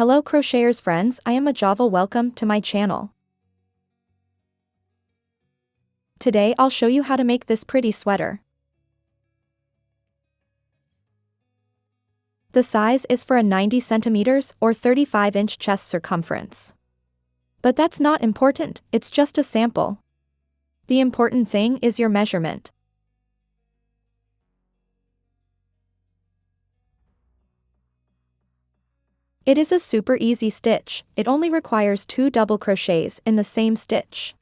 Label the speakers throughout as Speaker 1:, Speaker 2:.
Speaker 1: Hello crocheters friends, I am Ajava. Welcome to my channel. Today I'll show you how to make this pretty sweater. The size is for a 90 centimeters or 35-inch chest circumference. But that's not important, it's just a sample. The important thing is your measurement. It is a super easy stitch, it only requires 2 double crochets in the same stitch.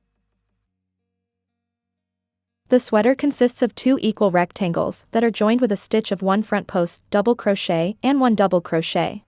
Speaker 1: The sweater consists of 2 equal rectangles that are joined with a stitch of 1 front post double crochet and 1 double crochet.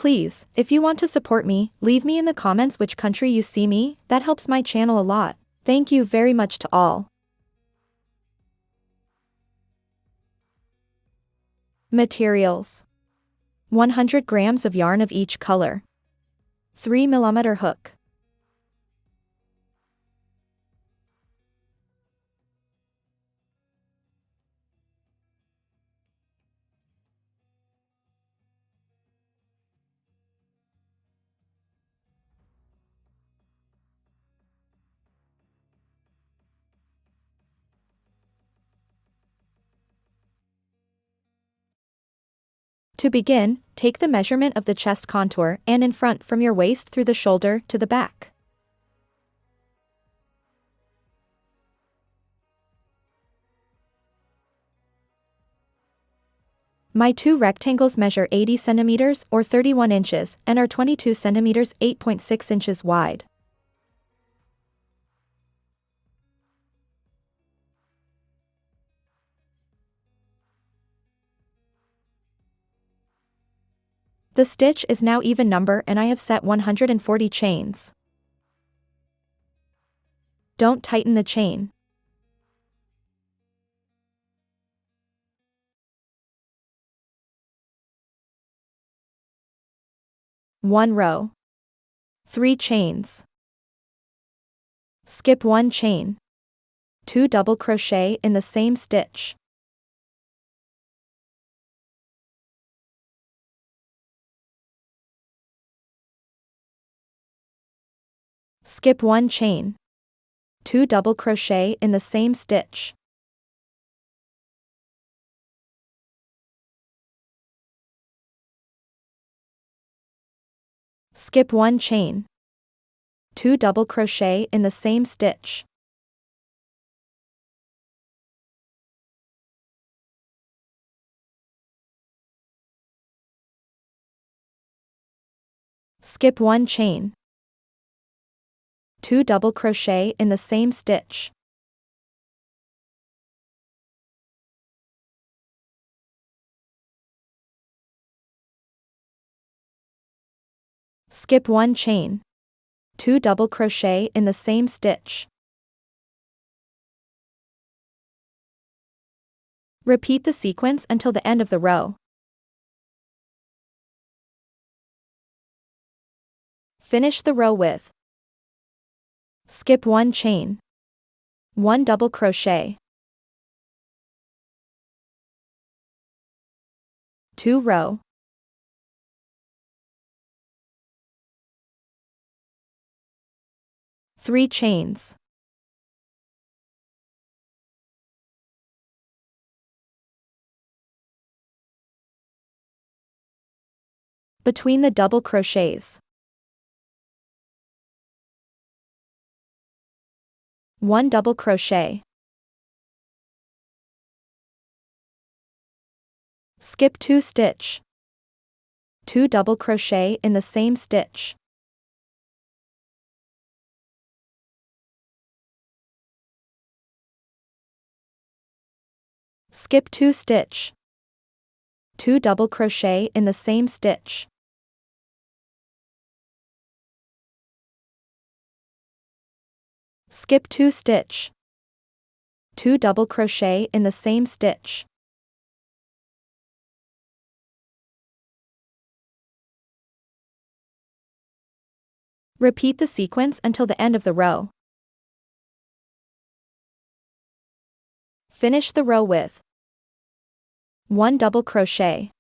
Speaker 1: Please, if you want to support me, leave me in the comments which country you see me, that helps my channel a lot. Thank you very much to all. Materials: 100 grams of yarn of each color, 3 mm hook, To begin, take the measurement of the chest contour and in front from your waist through the shoulder to the back. My 2 rectangles measure 80 centimeters or 31 inches and are 22 centimeters 8.6 inches wide. The stitch is now even number and I have set 140 chains. Don't tighten the chain. One row. 3 chains. Skip 1 chain. 2 double crochet in the same stitch. Skip 1 chain. 2 double crochet in the same stitch. Skip 1 chain. 2 double crochet in the same stitch. Skip 1 chain. 2 double crochet in the same stitch. Skip 1 chain. 2 double crochet in the same stitch. Repeat the sequence until the end of the row. Finish the row with skip 1 chain, 1 double crochet, 2 row, 3 chains, between the double crochets, 1 double crochet, skip 2 stitch, 2 double crochet in the same stitch, skip 2 stitch, 2 double crochet in the same stitch, skip 2 stitch, 2 double crochet in the same stitch, Repeat the sequence until the end of the row. Finish the row with 1 double crochet.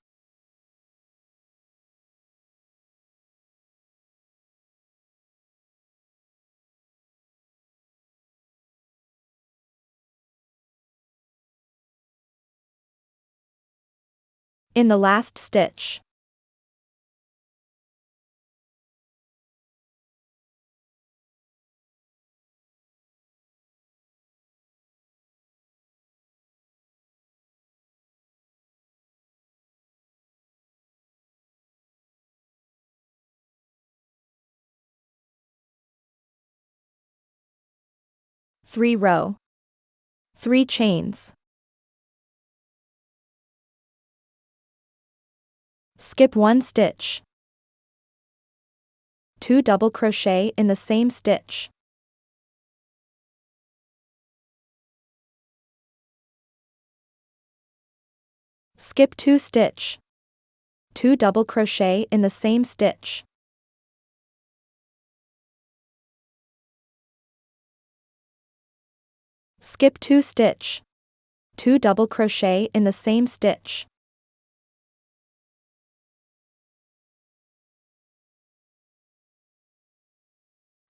Speaker 1: In the last stitch. Three row. 3 chains. Skip 1 stitch. 2 double crochet in the same stitch. Skip 2 stitch. 2 double crochet in the same stitch. Skip 2 stitch. 2 double crochet in the same stitch.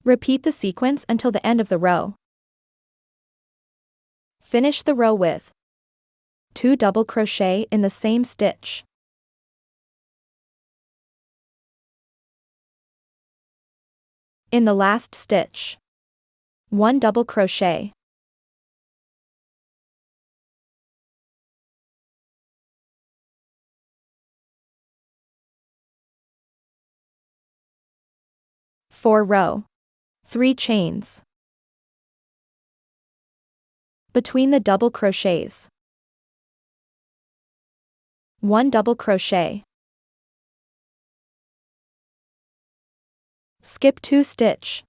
Speaker 1: Repeat the sequence until the end of the row. Finish the row with 2 double crochet in the same stitch. In the last stitch. 1 double crochet. Four row. 3 chains. Between the double crochets. 1 double crochet. Skip 2 stitch.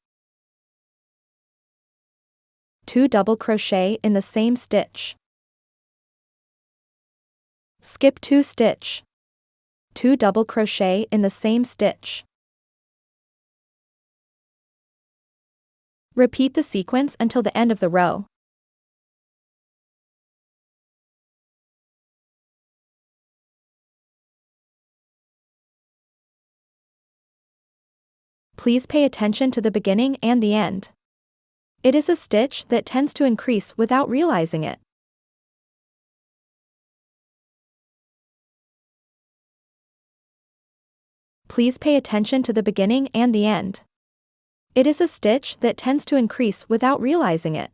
Speaker 1: 2 double crochet in the same stitch. Skip 2 stitch. 2 double crochet in the same stitch. Repeat the sequence until the end of the row. Please pay attention to the beginning and the end. It is a stitch that tends to increase without realizing it. Please pay attention to the beginning and the end. It is a stitch that tends to increase without realizing it.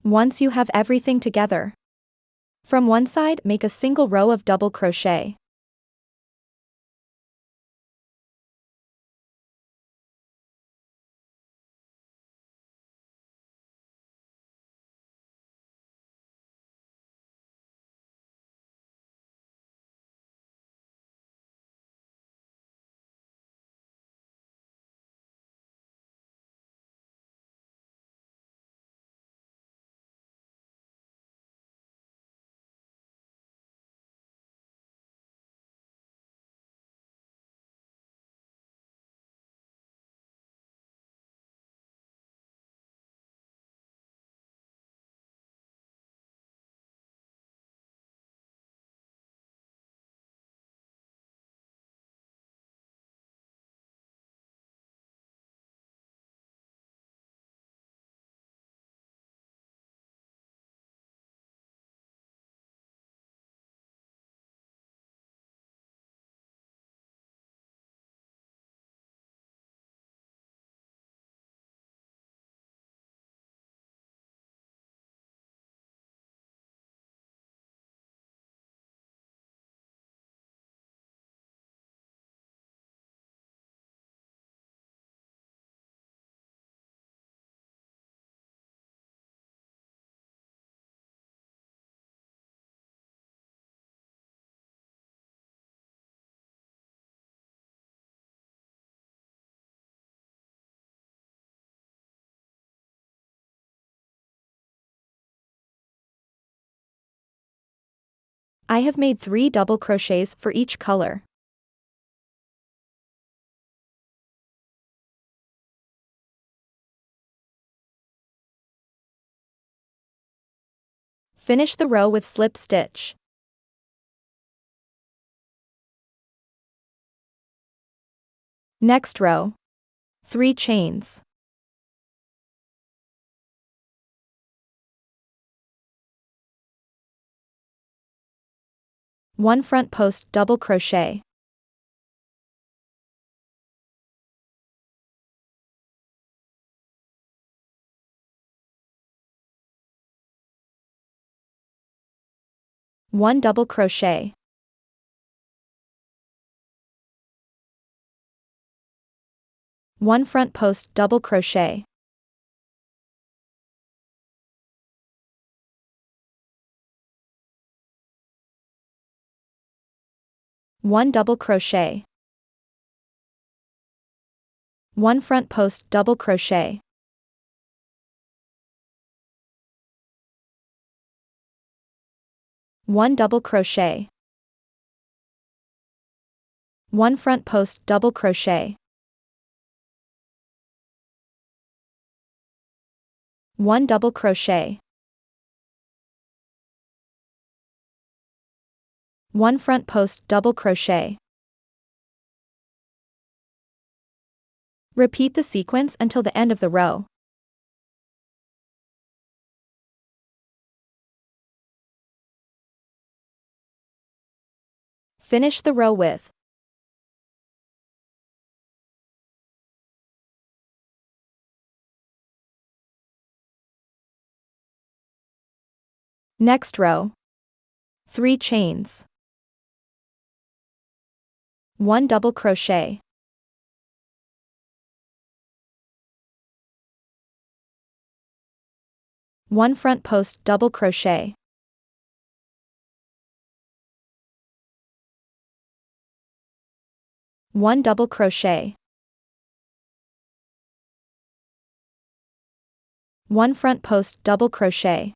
Speaker 1: Once you have everything together, from one side make a single row of double crochet. I have made 3 double crochets for each color. Finish the row with slip stitch. Next row. 3 chains. One front post double crochet. One double crochet. One front post double crochet. One double crochet. One front post double crochet. One double crochet. One front post double crochet. One double crochet. One front post double crochet. Repeat the sequence until the end of the row. Finish the row with next row. 3 chains. One double crochet. One front post double crochet. One double crochet. One front post double crochet.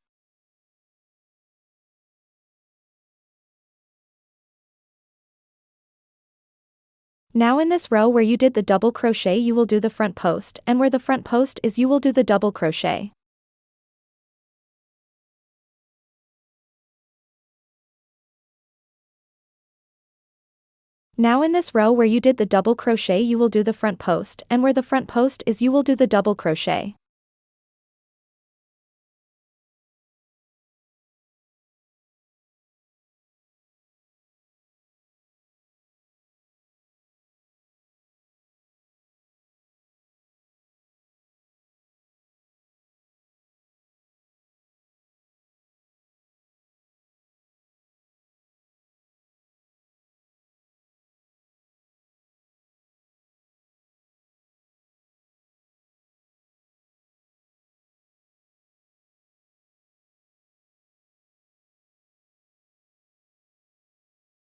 Speaker 1: Now in this row where you did the double crochet you will do the front post, and where the front post is you will do the double crochet. Now in this row where you did the double crochet you will do the front post, and where the front post is you will do the double crochet.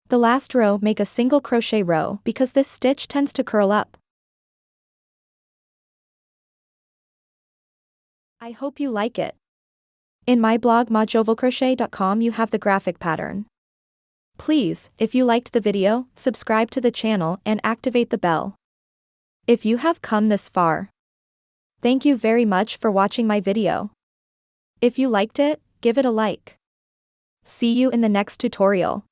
Speaker 1: The last row, make a single crochet row because this stitch tends to curl up. I hope you like it. In my blog mojovelcrochet.com you have the graphic pattern. Please, if you liked the video, subscribe to the channel and activate the bell. If you have come this far, thank you very much for watching my video. If you liked it, give it a like. See you in the next tutorial.